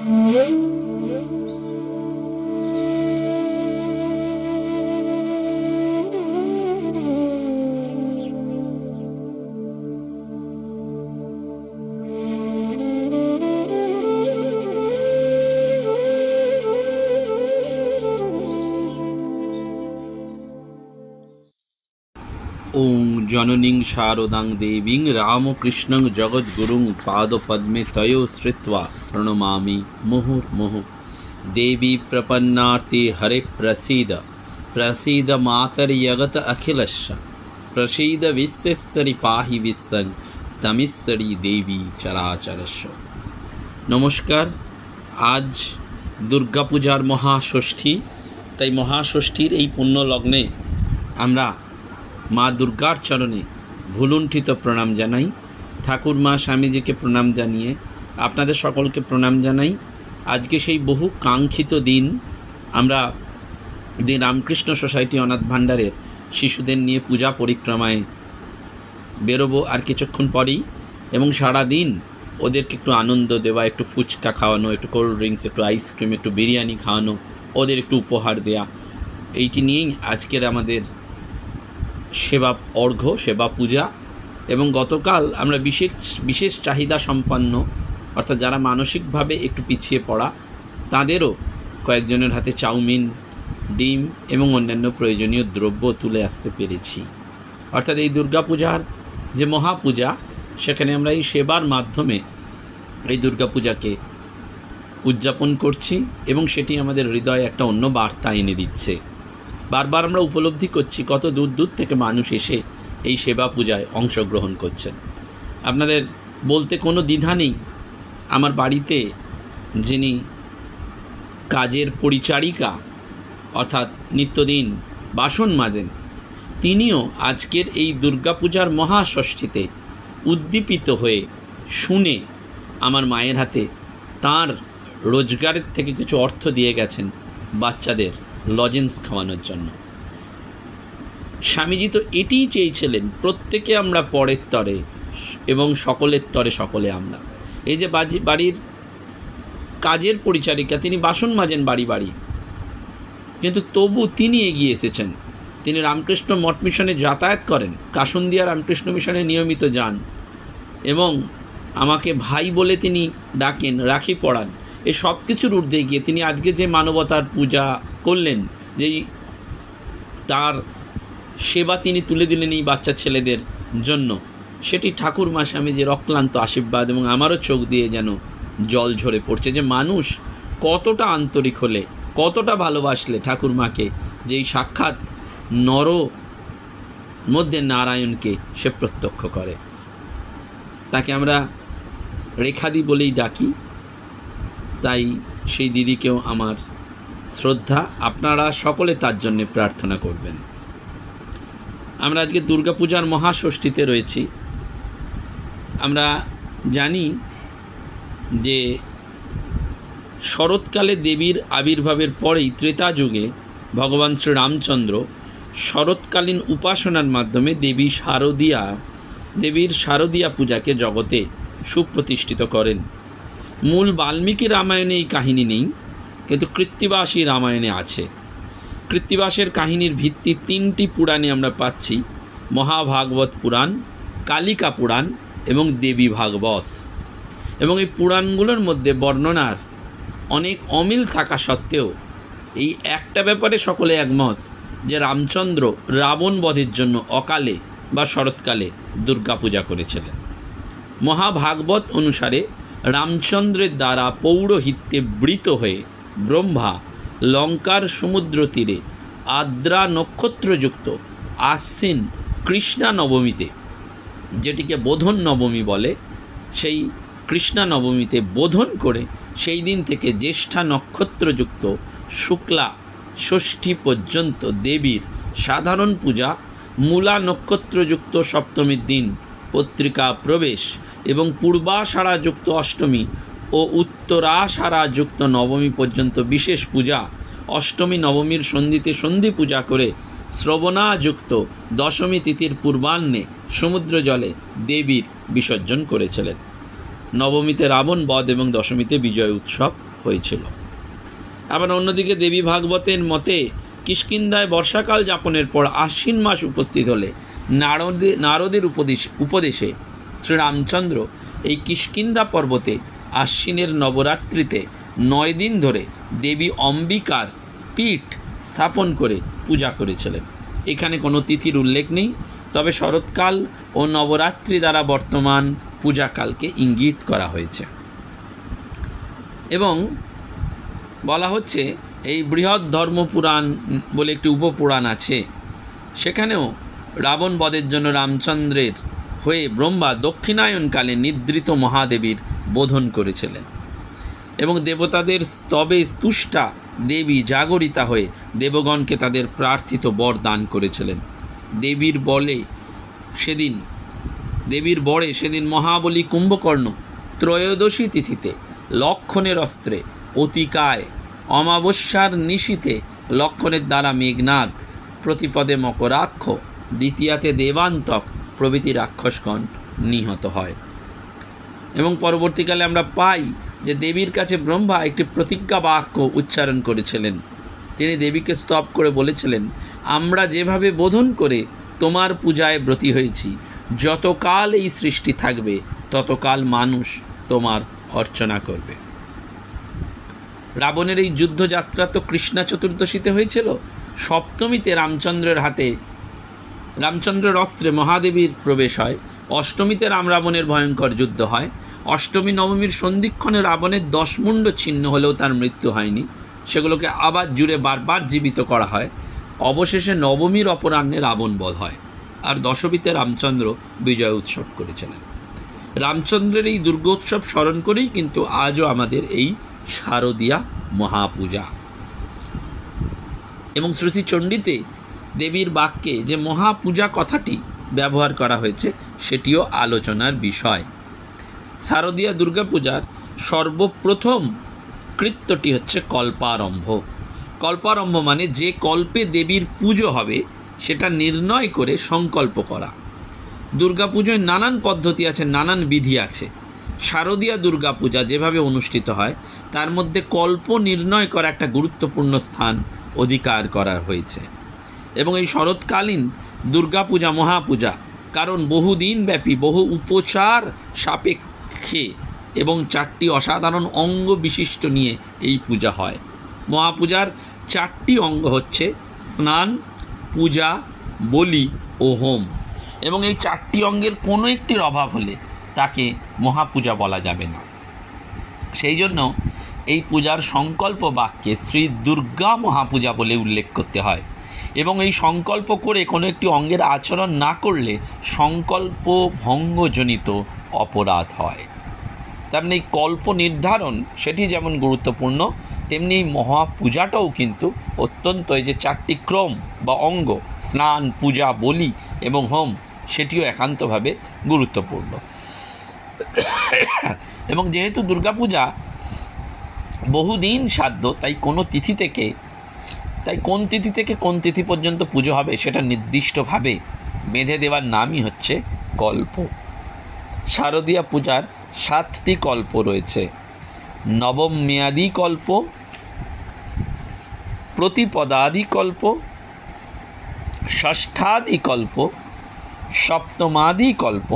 ওং জননীং শারদাং দেবীং রামকৃষ্ণং জগদ্গুরুং পাদপদ্মে তয়ো শ্রিত্বা প্রণমামি মুহুর্মুহুঃ। দেবী প্রপন্নার্তে হরে প্রসীদ প্রসীদ মাতর্জগত অখিলস্য প্রসীদ বিশ্বশ্বরি পাহি বিশ্বং তমিশ্বরী দেবী চরাচরস্য। নমস্কার। আজ দুর্গাপূজার মহাষষ্ঠী, তাই মহাষষ্ঠীর এই পুণ্য লগ্নে আমরা মা দুর্গার চরণে ভুলুণ্ঠিত প্রণাম জানাই। ঠাকুর মা স্বামীজিকে প্রণাম জানিয়ে আপনাদের সকলকে প্রণাম জানাই। আজকে সেই বহু কাঙ্ক্ষিত দিন, আমরা রামকৃষ্ণ সোসাইটি অনাথ ভাণ্ডারের শিশুদের নিয়ে পূজা পরিক্রমায় বেরোবো আর কিছুক্ষণ পরেই, এবং সারা দিন ওদেরকে একটু আনন্দ দেওয়া, একটু ফুচকা খাওয়ানো, একটু কোল্ড ড্রিঙ্কস, একটু আইসক্রিম, একটু বিরিয়ানি খাওয়ানো, ওদের একটু উপহার দেয়া, এইটি নিয়েই আজকের আমাদের সেবা অর্ঘ্য, সেবা পূজা। এবং গতকাল আমরা বিশেষ চাহিদা সম্পন্ন, অর্থাৎ যারা মানসিকভাবে একটু পিছিয়ে পড়া, তাদেরও কয়েকজনের হাতে চাউমিন, ডিম এবং অন্যান্য প্রয়োজনীয় দ্রব্য তুলে আসতে পেরেছি। অর্থাৎ এই দুর্গাপূজার যে মহাপূজা, সেখানে আমরা এই সেবার মাধ্যমে এই দুর্গাপূজাকে উদযাপন করছি, এবং সেটি আমাদের হৃদয়ে একটা অন্য বার্তা এনে দিচ্ছে। বারবার আমরা উপলব্ধি করছি কত দূর দূর থেকে মানুষ এসে এই সেবা পূজায় অংশগ্রহণ করছেন। আপনাদের বলতে কোনো দ্বিধা নেই, আমার বাড়িতে যিনি কাজের পরিচারিকা, অর্থাৎ নিত্যদিন বাসন মাজেন, তিনিও আজকের এই দুর্গাপূজার মহাষষ্ঠীতে উদ্দীপিত হয়ে শুনে আমার মায়ের হাতে তার রোজগারের থেকে কিছু অর্থ দিয়ে গেছেন বাচ্চাদের লজেন্স খাওয়ানোর জন্য। স্বামীজি তো এটিই চেয়েছিলেন, প্রত্যেকে আমরা পরের তরে এবং সকলের তরে সকলে আমরা। এই যে বাড়ির কাজের পরিচারিকা, তিনি বাসন মাজেন বাড়ি বাড়ি, কিন্তু তবু তিনি এগিয়ে এসেছেন। তিনি রামকৃষ্ণ মঠ মিশনে যাতায়াত করেন, কাসুন্দিয়া রামকৃষ্ণ মিশনে নিয়মিত যান, এবং আমাকে ভাই বলে তিনি ডাকেন, রাখি পড়ান। এই সব কিছুর ঊর্ধ্বে গিয়ে তিনি আজকে যে মানবতার পূজা করলেন, যেই তার সেবা তিনি তুলে দিলেন এই বাচ্চা ছেলেদের জন্য, সেটি ঠাকুর মা স্বামীজির অক্লান্ত আশীর্বাদ, এবং আমারও চোখ দিয়ে যেন জল ঝরে পড়ছে যে মানুষ কতটা আন্তরিক হলে, কতটা ভালোবাসলে ঠাকুর মাকে, যেই সাক্ষাৎ নর মধ্যে নারায়ণকে সে প্রত্যক্ষ করে। তাকে আমরা রেখাদি বলেই ডাকি, তাই সেই দিদিকেও আমার শ্রদ্ধা। আপনারা সকলে তার জন্যে প্রার্থনা করবেন। আমরা আজকে দুর্গাপূজার মহাষষ্ঠীতে রয়েছি। আমরা জানি যে শরৎকালে দেবীর আবির্ভাবের পরেই ত্রেতা যুগে ভগবান শ্রীরামচন্দ্র শরৎকালীন উপাসনার মাধ্যমে দেবীর শারদীয়া পূজাকে জগতে সুপ্রতিষ্ঠিত করেন। মূল বাল্মীকি রামায়ণে এই কাহিনী নেই, কিন্তু কৃত্তিবাসী রামায়ণে আছে। কৃত্তিবাসের কাহিনীর ভিত্তি তিনটি পুরাণে আমরা পাচ্ছি: মহাভাগবত পুরাণ, কালিকা পুরাণ এবং দেবী ভাগবত। এবং এই পুরাণগুলোর মধ্যে বর্ণনার অনেক অমিল থাকা সত্ত্বেও এই একটা ব্যাপারে সকলে একমত যে রামচন্দ্র রাবণ বধের জন্য অকালে বা শরৎকালে দুর্গাপূজা করেছিলেন। মহাভাগবত অনুসারে রামচন্দ্রের দ্বারা পৌরোহিত্যে বৃত হয়ে ব্রহ্মা লঙ্কার সমুদ্র তীরে আদ্রা নক্ষত্রযুক্ত আশ্বিন কৃষ্ণা নবমীতে, যেটিকে বোধন নবমী বলে, সেই কৃষ্ণা নবমীতে বোধন করে সেই দিন থেকে জ্যেষ্ঠা নক্ষত্রযুক্ত শুক্লা ষষ্ঠী পর্যন্ত দেবীর সাধারণ পূজা, মূলা নক্ষত্রযুক্ত সপ্তমীর দিন পত্রিকা প্রবেশ এবং পূর্বাষাঢ়াযুক্ত অষ্টমী ও উত্তরাষাঢ়াযুক্ত নবমী পর্যন্ত বিশেষ পূজা, অষ্টমী নবমীর সন্ধিতে সন্ধি পূজা করে শ্রবণাযুক্ত দশমী তিথির পূর্বাহ্নে সমুদ্র জলে দেবীর বিসর্জন করেছিলেন। নবমীতে রাবণ বধ এবং দশমীতে বিজয় উৎসব হয়েছিল। আবার অন্যদিকে দেবী ভাগবতের মতে কিষ্কিন্ধায় বর্ষাকাল যাপনের পর আশ্বিন মাস উপস্থিত হলে নারদের উপদেশে শ্রীরামচন্দ্র এই কিষ্কিন্ধা পর্বতে আশ্বিনের নবরাত্রিতে 9 দিন ধরে দেবী অম্বিকার পীঠ স্থাপন করে পূজা করেছিলেন। এখানে কোনো তিথির উল্লেখ নেই, তবে শরৎকাল ও নবরাত্রি দ্বারা বর্তমান পূজাকালকে ইঙ্গিত করা হয়েছে। এবং বলা হচ্ছে এই বৃহৎ ধর্মপুরাণ বলে একটি উপপুরাণ আছে, সেখানেও রাবণ বধের জন্য রামচন্দ্রের হয়ে ব্রহ্মা দক্ষিণায়নকালে নিদ্রিত মহাদেবীর বোধন করেছিলেন এবং দেবতাদের স্তবে তুষ্টা দেবী জাগরিতা হয়ে দেবগণকে তাদের প্রার্থিত বর দান করেছিলেন। দেবীর বরে সেদিন মহাবলী কুম্ভকর্ণ ত্রয়োদশী তিথিতে লক্ষণের অস্ত্রে অতিকায়, অমাবস্যার নিশীতে লক্ষণের দ্বারা মেঘনাদ, প্রতিপদে মকরাক্ষ, দ্বিতীয়াতে দেবান্তক প্রভৃতি রাক্ষসগণ নিহত হয়। এবং পরবর্তীকালে আমরা পাই যে দেবীর কাছে ব্রহ্মা একটি প্রতিজ্ঞা বাক্য উচ্চারণ করেছিলেন। তিনি দেবীকে স্তব করে বলেছিলেন, আমরা যেভাবে বোধন করে তোমার পূজায় ব্রতী হয়েছি, যতকাল এই সৃষ্টি থাকবে ততকাল মানুষ তোমার অর্চনা করবে। রাবণের এই যুদ্ধযাত্রা তো কৃষ্ণা চতুর্দশীতে হয়েছিল। সপ্তমীতে রামচন্দ্রের অস্ত্রে মহাদেবীর প্রবেশ হয়। অষ্টমীতে রাবণের ভয়ঙ্কর যুদ্ধ হয়। অষ্টমী নবমীর সন্ধিক্ষণে রাবণের 10 মুণ্ড ছিন্ন হলেও তার মৃত্যু হয়নি, সেগুলোকে আবার জুড়ে বারবার জীবিত করা হয়। অবশেষে নবমীর অপরাহ্নে রাবণ বধ হয়, আর দশমীতে রামচন্দ্র বিজয় উৎসব করেছিলেন। রামচন্দ্রের এই দুর্গোৎসব স্মরণ করেই কিন্তু আজও আমাদের এই শারদীয়া মহাপূজা। এবং শ্রী শ্রী চণ্ডীতে দেবীর বাক্যে যে মহাপূজা কথাটি ব্যবহার করা হয়েছে সেটিও আলোচনার বিষয়। শারদীয়া দুর্গাপূজার সর্বপ্রথম কৃত্যটি হচ্ছে কল্পারম্ভ। কল্পারম্ভ মানে যে কল্পে দেবীর পুজো হবে সেটা নির্ণয় করে সংকল্প করা। দুর্গাপুজোয় নানান পদ্ধতি আছে, নানান বিধি আছে। শারদীয়া দুর্গাপূজা যেভাবে অনুষ্ঠিত হয় তার মধ্যে কল্প নির্ণয় করা একটা গুরুত্বপূর্ণ স্থান অধিকার করা হয়েছে। এবং এই শরৎকালীন দুর্গাপূজা মহাপূজা, কারণ বহুদিন ব্যাপী বহু উপচার সাপেক্ষে এবং 4টি অসাধারণ অঙ্গ বিশিষ্ট নিয়ে এই পূজা হয়। মহাপূজার 4টি অঙ্গ হচ্ছে স্নান, পূজা, বলি ও হোম। এবং এই 4টি অঙ্গের কোনো একটির অভাব হলে তাকে মহাপূজা বলা যাবে না। সেই জন্য এই পূজার সংকল্প বাক্যে শ্রী দুর্গা মহাপূজা বলে উল্লেখ করতে হয়। এবং এই সংকল্প করে কোনো একটি অঙ্গের আচরণ না করলে সংকল্প ভঙ্গজনিত অপরাধ হয়। তার মানে এই কল্প নির্ধারণ সেটি যেমন গুরুত্বপূর্ণ, তেমনি এই মহাপূজাটাও কিন্তু অত্যন্ত, এই যে 4টি ক্রম বা অঙ্গ স্নান, পূজা, বলি এবং হোম, সেটিও একান্তভাবে গুরুত্বপূর্ণ। এবং যেহেতু দুর্গাপূজা বহুদিন সাধ্য, তাই কোন তিথি থেকে কোন তিথি পর্যন্ত পুজো হবে সেটা নির্দিষ্টভাবে বেঁধে দেওয়ার নামই হচ্ছে কল্প। শারদীয়া পূজার 7টি কল্প রয়েছে: নবম মেয়াদি কল্প, প্রতিপদাদি কল্প, ষষ্ঠাদি কল্প, সপ্তমাদি কল্প,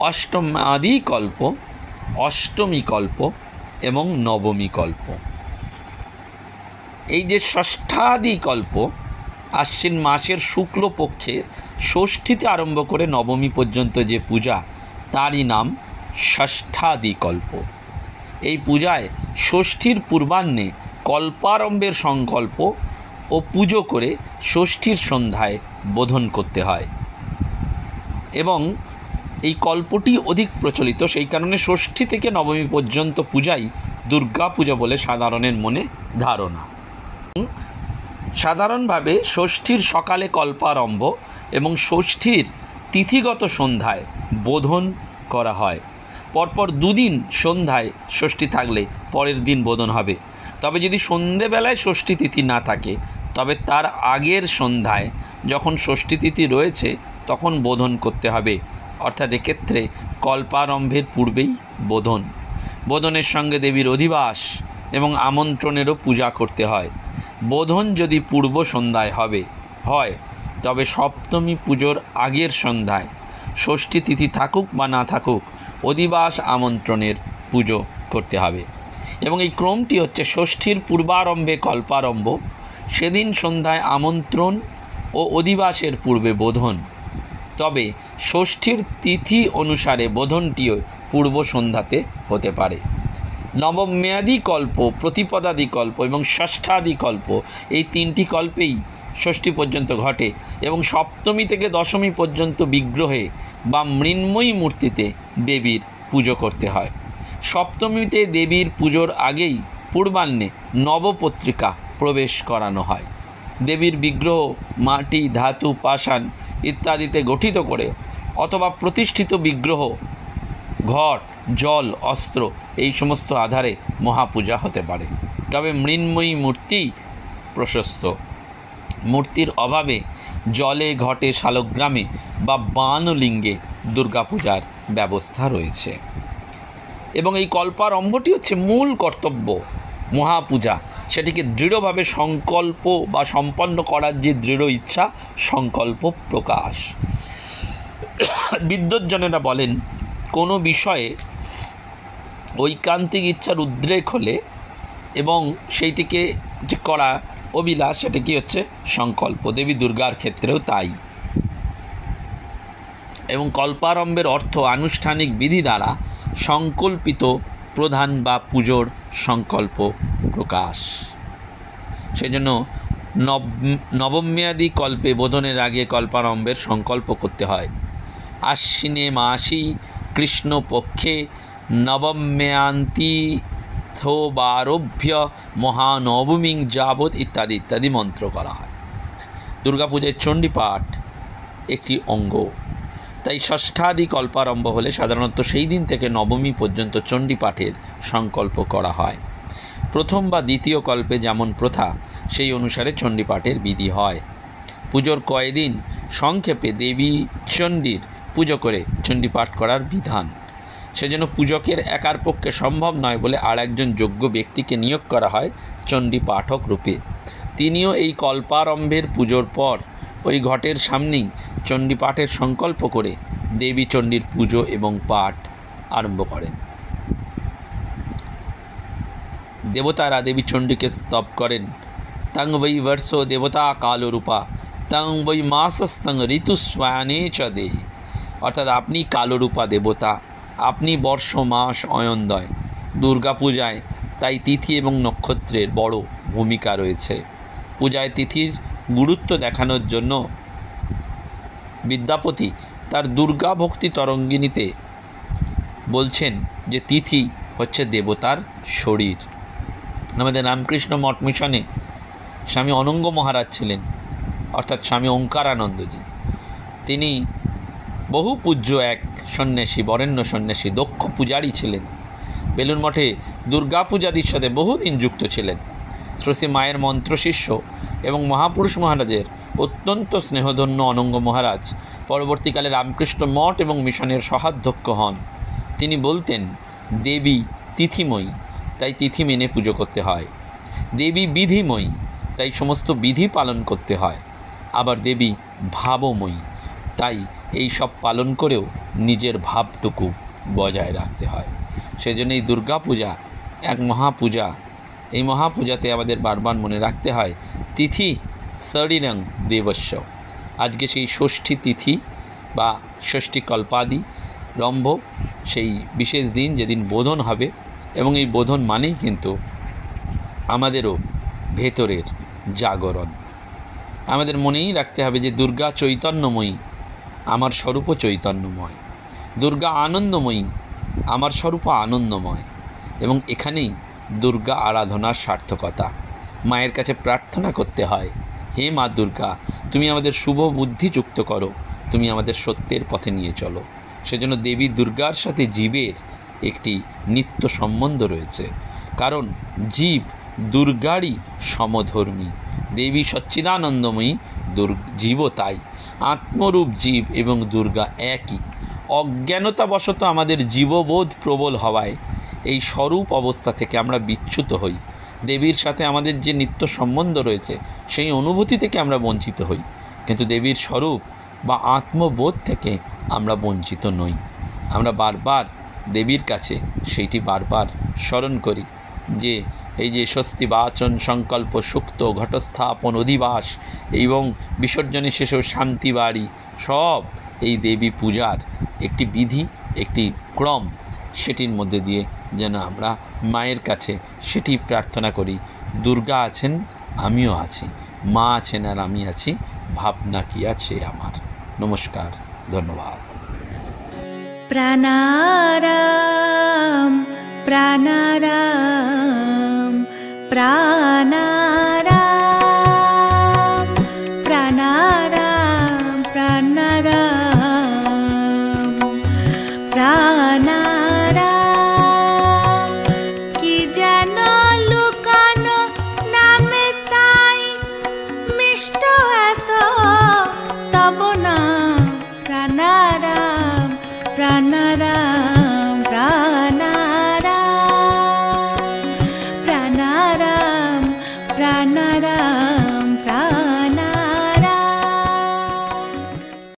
অষ্টমাদি কল্প, অষ্টমী কল্প এবং নবমী কল্প। এই যে ষষ্ঠাদি কল্প আশ্বিন মাসের শুক্লপক্ষের ষষ্ঠীতে আরম্ভ করে নবমী পর্যন্ত যে পূজা, তারই নাম ষষ্ঠাদি কল্প। এই পূজায় ষষ্ঠীর পূর্বাহ্নে কল্পারম্ভের সংকল্প ও পুজো করে ষষ্ঠীর সন্ধ্যায় বোধন করতে হয়। এবং এই কল্পটি অধিক প্রচলিত, সেই কারণে ষষ্ঠী থেকে নবমী পর্যন্ত পূজাই দুর্গা পূজা বলে সাধারণের মনে ধারণা। সাধারণভাবে ষষ্ঠীর সকালে কল্পারম্ভ এবং ষষ্ঠীর তিথিগত সন্ধ্যায় বোধন করা হয়। পরপর 2 দিন সন্ধ্যায় ষষ্ঠী থাকলে পরের দিন বোধন হবে। তবে যদি সন্ধেবেলায় ষষ্ঠী তিথি না থাকে তবে তার আগের সন্ধ্যায় যখন ষষ্ঠী তিথি রয়েছে তখন বোধন করতে হবে। অর্থাৎ এক্ষেত্রে কল্পারম্ভের পূর্বেই বোধন। বোধনের সঙ্গে দেবীর অধিবাস এবং আমন্ত্রণেরও পূজা করতে হয়। বোধন যদি পূর্ব সন্ধ্যায় হয় তবে সপ্তমী পুজোর আগের সন্ধ্যায়, ষষ্ঠী তিথি থাকুক বা না থাকুক, অধিবাস আমন্ত্রণের পুজো করতে হবে। এবং এই ক্রমটি হচ্ছে: ষষ্ঠীর পূর্বারম্ভে কল্পারম্ভ, সেদিন সন্ধ্যায় আমন্ত্রণ ও অধিবাসের পূর্বে বোধন। তবে ষষ্ঠীর তিথি অনুসারে বোধনটিও পূর্ব সন্ধ্যাতে হতে পারে। নবমেয়াদি কল্প, প্রতিপদাদি কল্প এবং ষষ্ঠাদি কল্প, এই তিনটি কল্পেই ষষ্ঠী পর্যন্ত ঘটে এবং সপ্তমী থেকে দশমী পর্যন্ত বিগ্রহে বা মৃন্ময়ী মূর্তিতে দেবীর পুজো করতে হয়। সপ্তমীতে দেবীর পুজোর আগেই পূর্বাহ্নে নবপত্রিকা প্রবেশ করানো হয়। দেবীর বিগ্রহ মাটি, ধাতু, পাষাণ ইত্যাদিতে গঠিত করে অথবা প্রতিষ্ঠিত বিগ্রহ, ঘট, জল, অস্ত্র এই সমস্ত আধারে মহাপূজা হতে পারে। তবে মৃন্ময়ী মূর্তি প্রশস্ত। মূর্তির অভাবে জলে, ঘটে, শালগ্রামে বা বানলিঙ্গে দুর্গাপূজার ব্যবস্থা রয়েছে। এবং এই কল্পারম্ভটি হচ্ছে মূল কর্তব্য, মহাপূজা। সেটিকে দৃঢ়ভাবে সংকল্প বা সম্পন্ন করার যে দৃঢ় ইচ্ছা, সংকল্প প্রকাশ। বিদ্বজ্জনেরা বলেন, কোনো বিষয়ে ঐকান্তিক ইচ্ছার উদ্রেক হলে এবং সেইটিকে যে করা অভিলাষ, সেটা কি হচ্ছে সংকল্প। দেবী দুর্গার ক্ষেত্রেও তাই। এবং কল্পারম্ভের অর্থ আনুষ্ঠানিক বিধি দ্বারা সংকল্পিত প্রধান বা পুজোর সংকল্প প্রকাশ। সেজন্য নবমেয়াদি কল্পে বোধনের আগে কল্পারম্ভের সংকল্প করতে হয়। আশ্বিনে মাসি কৃষ্ণপক্ষে নবম্যান্তিথোবারভ্য মহানবমী যাবৎ ইত্যাদি ইত্যাদি মন্ত্র করা হয়। দুর্গাপূজায় চণ্ডীপাঠ একটি অঙ্গ, তাই ষষ্ঠাদি কল্পারম্ভ হলে সাধারণত সেই দিন থেকে নবমী পর্যন্ত চণ্ডীপাঠের সংকল্প করা হয়। প্রথম বা দ্বিতীয় কল্পে যেমন প্রথা, সেই অনুসারে চণ্ডীপাঠের বিধি হয়। পুজোর কয়েকদিন সংক্ষেপে দেবী চণ্ডীর পুজো করে চণ্ডীপাঠ করার বিধান। সেজন্য পূজকের একার পক্ষে সম্ভব নয় বলে আর একজন যোগ্য ব্যক্তিকে নিয়োগ করা হয় চণ্ডী পাঠক রূপে। তিনিও এই কল্পারম্ভের পুজোর পর ওই ঘটের সামনেই চণ্ডীপাঠের সংকল্প করে দেবী চণ্ডীর পুজো এবং পাঠ আরম্ভ করেন। দেবতারা দেবী চণ্ডীকে স্তব করেন। তং বৈ বর্ষ দেবতা কালরূপা, তং বৈ মাসস্তং ঋতুস্বায়নে চ দে। অর্থাৎ আপনি কালরূপা দেবতা, আপনি বর্ষ, মাস, অয়নদয়। দুর্গাপূজায় তাই তিথি এবং নক্ষত্রের বড় ভূমিকা রয়েছে। পূজায় তিথির গুরুত্ব দেখানোর জন্য বিদ্যাপতি তার দুর্গা ভক্তি তরঙ্গিনীতে বলছেন যে তিথি হচ্ছে দেবতার শরীর। আমাদের রামকৃষ্ণ মঠ মিশনে স্বামী অনঙ্গ মহারাজ ছিলেন, অর্থাৎ স্বামী ওঙ্কারানন্দজি। তিনি বহু পূজ্য এক সন্ন্যাসী, বরেণ্য সন্ন্যাসী, দক্ষ পূজারী ছিলেন। বেলুড় মঠে দুর্গাপূজাদির সাথে বহুদিন যুক্ত ছিলেন। শ্রী মায়ের মন্ত্রশিষ্য এবং মহাপুরুষ মহারাজের অত্যন্ত স্নেহধন্য অনঙ্গ মহারাজ পরবর্তীকালে রামকৃষ্ণ মঠ এবং মিশনের সহাধ্যক্ষ হন। তিনি বলতেন, দেবী তিথিময়ী, তাই তিথি মেনে পুজো করতে হয়। দেবী বিধিময়ী, তাই সমস্ত বিধি পালন করতে হয়। আবার দেবী ভাবময়ী, তাই এই সব পালন করেও নিজের ভাবটুকু বজায় রাখতে হয়। সেজন্য এই দুর্গাপূজা এক মহাপূজা। এই মহাপূজাতে আমাদের বারবার মনে রাখতে হয় তিথি শরীরং দেবস্য। আজকে সেই ষষ্ঠী তিথি বা ষষ্ঠী কল্পাদি রম্ভ, সেই বিশেষ দিন যেদিন বোধন হবে। এবং এই বোধন মানেই কিন্তু আমাদেরও ভেতরের জাগরণ। আমাদের মনেই রাখতে হবে যে দুর্গা চৈতন্যময়ী, আমার স্বরূপও চৈতন্যময়। দুর্গা আনন্দময়ী, আমার স্বরূপও আনন্দময়। এবং এখানেই দুর্গা আরাধনার সার্থকতা। মায়ের কাছে প্রার্থনা করতে হয়, হে মা দুর্গা, তুমি আমাদের শুভ বুদ্ধি যুক্ত করো, তুমি আমাদের সত্যের পথে নিয়ে চলো। সেজন্য দেবী দুর্গার সাথে জীবের একটি নিত্য সম্বন্ধ রয়েছে, কারণ জীব দুর্গারই সমধর্মী। দেবী সচ্চিদানন্দময়ী, জীবও তাই। আত্মরূপ জীব এবং দুর্গা একই। অজ্ঞানতাবশত আমাদের জীববোধ প্রবল হওয়ায় এই স্বরূপ অবস্থা থেকে আমরা বিচ্যুত হই। দেবীর সাথে আমাদের যে নিত্য সম্বন্ধ রয়েছে সেই অনুভূতি থেকে আমরা বঞ্চিত হই, কিন্তু দেবীর স্বরূপ বা আত্মবোধ থেকে আমরা বঞ্চিত নই। আমরা বারবার দেবীর কাছে সেইটি বারবার স্মরণ করি যে এই যে স্বস্তি বাচন সংকল্প সুক্ত ঘটস্থাপন অধিবাস এবং বিসর্জনের শেষেও শান্তি বাড়ি, সব এই দেবী পূজার একটি বিধি, একটি ক্রম। সেটির মধ্যে দিয়ে যেন আমরা মায়ের কাছে সেটি প্রার্থনা করি, দুর্গা আছেন, আমিও আছি, মা আছেন আর আমি আছি, ভাবনা কি আছে আমার। নমস্কার, ধন্যবাদ। প্রাণারাম প্রাণারাম প্রাণারাম প্রাণারাম প্রাণারাম প্রাণারাম। কি যেন লুকানো নামে তাই মিষ্ট এত তব নাম। প্রাণারাম প্রাণারাম প্রাণারাম প্রাণারাম প্রাণারাম।